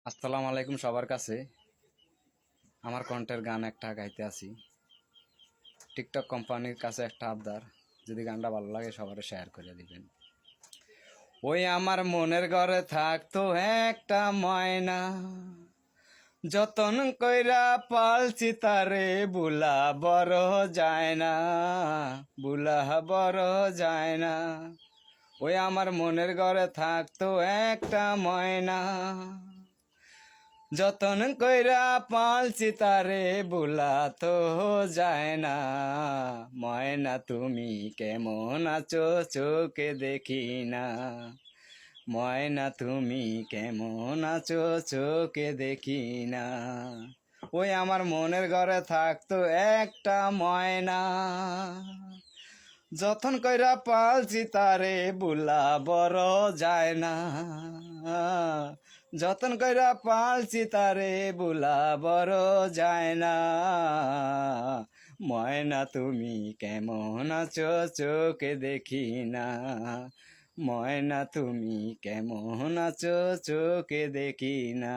আসসালামু আলাইকুম সবার কাছে। আমার কণ্ঠের গান একটা গাইতে আছি। টিকটক কোম্পানির কাছে একটা আবদার, যদি গানটা ভালো লাগে সবার শেয়ার করে দিবেন। ওই আমার মনের ঘরে থাকতো একটা ময়না, যতন কইরা পালছি তারে বুলা বড় যায় না, বুলা বড় যায় না। ওই আমার মনের ঘরে থাকতো একটা ময়না, যতন কইরা পালছি তারে বুলা তো যায় না। ময়না তুমি কেমন আছো চোখে দেখি না, ময়না তুমি কেমন আছো চোখে দেখি না। ওই আমার মনের ঘরে থাকতো একটা ময়না, যতন কইরা পালছি তারে বুলা বড় যায় না, যতন কইরা পালছি তারে বুলা বড় যায় না। ময়না তুমি কেমন আছো চোখে দেখি না, ময়না তুমি কেমন আছো চোখে দেখি না।